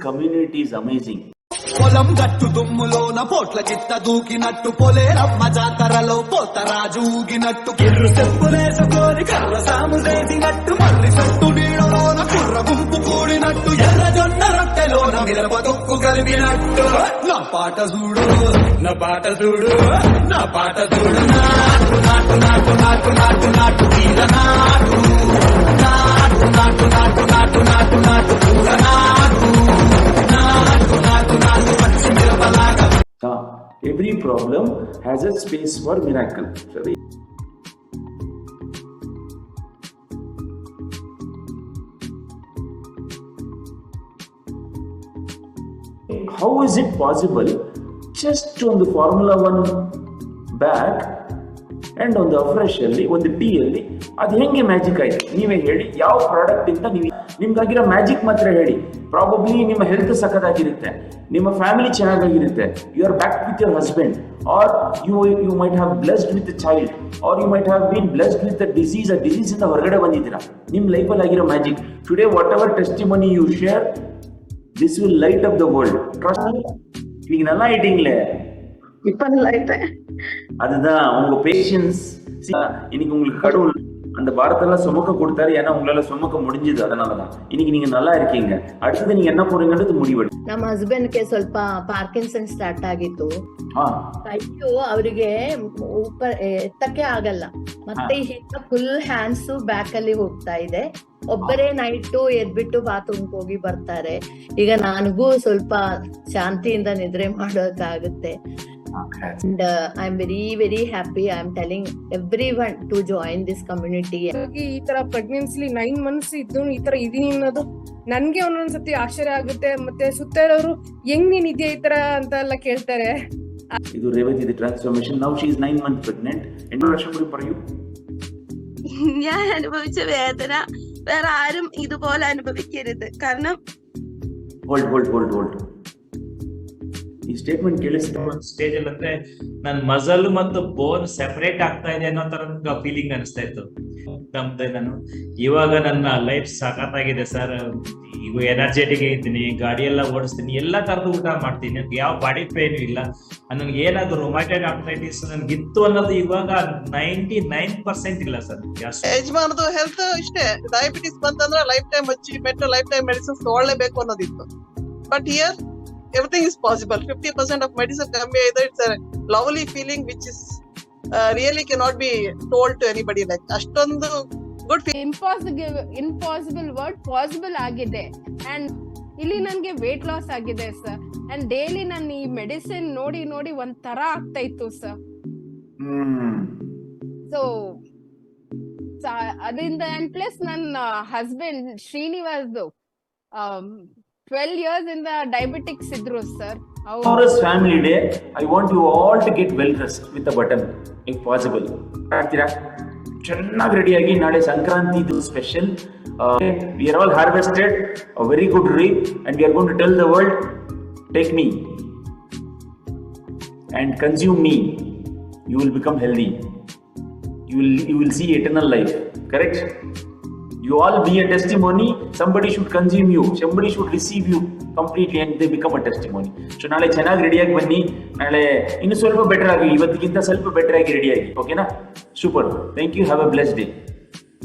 community is amazing. పొలం గట్టు దుమ్ములోన పోట్ల చిత్త దూకినట్టు పొలేరమ్మ జాతరలో పోతరాజు ఊగినట్టు కిర్రు చెప్పులేసుకొని కర్ర సాము చేసినట్టు మర్రి చెట్టు నీడలోన కుర్ర గుంపు కూడినట్టు ఎర్ర జొన్న రొట్టెలోన మిరప దొక్కు కలిపినట్టు నా పాట చూడు నా పాట చూడు నా పాట చూడు నాటు నాటు నాటు నాటు నాటు నాటు వీర నాటు నాటు నాటు నాటు నాటు నాటు నాటు పూల నాటు నాటు నాటు నాటు పచ్చి మిరపలాగా. Every problem has a space for miracle. How is it possible just on the Formula 1 bag and on the afresh ಅಲ್ಲಿ ಒಂದು ಟೀ ಅಲ್ಲಿ ಅದು ಹೆಂಗೆ ಮ್ಯಾಜಿಕ್ ಆಯ್ತು? ನೀವೇ ಹೇಳಿ, ಯಾವ ಪ್ರಾಡಕ್ಟ್ ಇಂದ ನೀವು ನಿಮ್ಗಾಗಿರೋ ಮ್ಯಾಜಿಕ್ ಮಾತ್ರ ಹೇಳಿ. ಪ್ರಾಬಬ್ಲಿ ನಿಮ್ಮ ಹೆಲ್ತ್ ಸಖತ್ತಾಗಿರುತ್ತೆ, ನಿಮ್ಮ ಫ್ಯಾಮಿಲಿ ಚೆನ್ನಾಗಿರುತ್ತೆ, you are back with your husband, or you might have blessed with a child, or you might have been blessed with a disease ಇಂದ ಹೊರಗಡೆ ಬಂದಿದ್ದೀರಾ. ನಿಮ್ಮ ಲೈಫಲ್ಲಿ ಆಗಿರೋ magic today whatever testimony you share, this will light up the world. Trust me. நீங்க நல்லா ஆயிட்டீங்களே, இப்ப நல்லா ஆயிட்டேன். அதுதான் உங்க பேஷன்ஸ். இன்னைக்கு உங்களுக்கு கடவுள் அந்த பாரத்தெல்லாம் சுமக்க கொடுத்தாரு, ஏன்னா உங்களால சுமக்க முடிஞ்சது. அதனாலதான் இன்னைக்கு நீங்க நல்லா இருக்கீங்க. அடுத்தது நீங்க என்ன போறீங்கன்றது முடிவு. ನಮ್ಮ ಹಸ್ಬೆಂಡ್ಗೆ ಸ್ವಲ್ಪ ಪಾರ್ಕಿನ್ಸನ್ ಸ್ಟಾರ್ಟ್ ಆಗಿತ್ತು. ಕೈಯು ಅವರಿಗೆ ಎತ್ತಕ್ಕೆ ಆಗಲ್ಲ, ಮತ್ತೆ ಈಗ ಫುಲ್ ಹ್ಯಾಂಡ್ಸ್ ಬ್ಯಾಕ್ ಅಲ್ಲಿ ಹೋಗ್ತಾ ಇದೆ. ಒಬ್ಬರೇ ನೈಟ್ ಎದ್ಬಿಟ್ಟು ಬಾತ್ರೂಮ್ ಹೋಗಿ ಬರ್ತಾರೆ. ಈಗ ನನಗೂ ಸ್ವಲ್ಪ ಶಾಂತಿಯಿಂದ ನಿದ್ರೆ ಮಾಡೋಕ್ಕಾಗುತ್ತೆ. And I'm very very happy. I'm telling everyone to join this community. ಈ ತರ ಪ್ರೆಗ್ನೆನ್ಸಿ 9 months ಇದ್ದು ಈ ತರ ಇದೀನಿ ಅನ್ನೋದು ನನ್ಗೆ ಒಂದೊಂದ್ಸತಿ ಆಶ್ಚರ್ಯ ಆಗುತ್ತೆ. ಮತ್ತೆ ಸುತ್ತ ಇರೋರು ಹೆಂಗ್ ನೀನ್ ಇದೆಯಾ ಈ ತರ ಅಂತ ಎಲ್ಲ ಕೇಳ್ತಾರೆ. ಇದು Revathi the transformation. Now she is 9 months pregnant. introduction കൂടി പറയൂ. ഞാൻ അനുഭവിച്ച വേദന വേറെ ആരും ഇതുപോലെ അനുഭവിക്കരുത്. കാരണം ಹೋಲ್ಡ್ ಈ ಸ್ಟೇಟ್ಮೆಂಟ್ ಕೇಳಿಸ್ತಾ ಸ್ಟೇಜ್ ಅಲ್ಲಿ ಅಂದ್ರೆ ನನ್ ಮಸಲ್ ಮತ್ತು ಬೋನ್ ಸೆಪರೇಟ್ ಆಗ್ತಾ ಇದೆ ಅನ್ನೋ ತರ ಫೀಲಿಂಗ್ ಅನಿಸ್ತಾ ಇತ್ತು. ನಾನು ಇವಾಗ ನನ್ನ ಲೈಫ್ ಸಖತ್ತಾಗಿದೆ ಸರ್. ಈಗ ಎನರ್ಜೆಟಿಕ್ ಇದ್ದೀನಿ, ಗಾಡಿ ಎಲ್ಲ ಓಡಿಸ್ತೀನಿ, ಎಲ್ಲಾ ತರದ ಊಟ ಮಾಡ್ತೀನಿ, ಯಾವ ಬಾಡಿ ಪೇನ್ ಇಲ್ಲ. ನನ್ಗೆ ಏನಾದ್ರು ರೊಮ್ಯಾಟೈಡ್ ಆರ್ಥರೈಟಿಸ್ ನನ್ಗಿತ್ತು ಅನ್ನೋದು ಇವಾಗ 99% ಇಲ್ಲ ಸರ್. ಯಜಮಾನದು ಹೆಲ್ತ್ ಇಷ್ಟೇ, ಡಯಾಬಿಟಿಸ್ ಬಂತಂದ್ರೆ ಲೈಫ್ ಟೈಮ್ ಹಚ್ಚಿ ಲೈಫ್ ಟೈಮ್ ಮೆಡಿಸಿನ್ಸ್ ತಗೊಳ್ಳೇಬೇಕು ಅನ್ನೋದಿತ್ತು. But here everything is possible. 50% of medicine ಕಮ್ಮಿ ಇದೆ. It's a lovely feeling which is really cannot be told to anybody. Like ಅಷ್ಟೊಂದು ಗುಡ್ ಇಂಪಾಸಿಬಲ್ ವರ್ಡ್ ಪಾಸಿಬಲ್ ಆಗಿದೆ. And ಇಲ್ಲಿ ನನ್ಗೆ ವೇಟ್ ಲಾಸ್ ಆಗಿದೆ ಸರ್. ಅಂಡ್ ಡೈಲಿ ನಾನು ಈ ಮೆಡಿಸಿನ್ ನೋಡಿ ನೋಡಿ ಒಂದ್ ತರ ಆಗ್ತಾ ಇತ್ತು ಸರ್. ಸೊ ಅದರಿಂದ ಅಂಡ್ ಪ್ಲಸ್ ನನ್ನ husband Srinivas 12 years in the diabetics idru sir. Tomorrow's family day, I want you all to get well dressed with a button if possible. ಆಗ್ತೀರಾ? ಚೆನ್ನಾಗಿ ರೆಡಿ ಆಗಿ ನಾಳೆ ಸಂಕ್ರಾಂತಿ ಇದು special. We are all harvested a very good reap and we are going to tell the world, take me and consume me. You will become healthy. You will see eternal life. Correct? You all be a testimony. Somebody should consume you. Somebody should receive you completely and they become a testimony. So ನಾಳೆ ಚೆನ್ನಾಗಿ ರೆಡಿಯಾಗಿ ಬನ್ನಿ. ನಾಳೆ ಇನ್ನು ಸ್ವಲ್ಪ better ಆಗಿ, ಇವತ್ತಿಗಿಂತ ಸ್ವಲ್ಪ better ಆಗಿ ರೆಡಿ ಆಗಿ. ಓಕೆನಾ? Super. Thank you. Have a blessed day.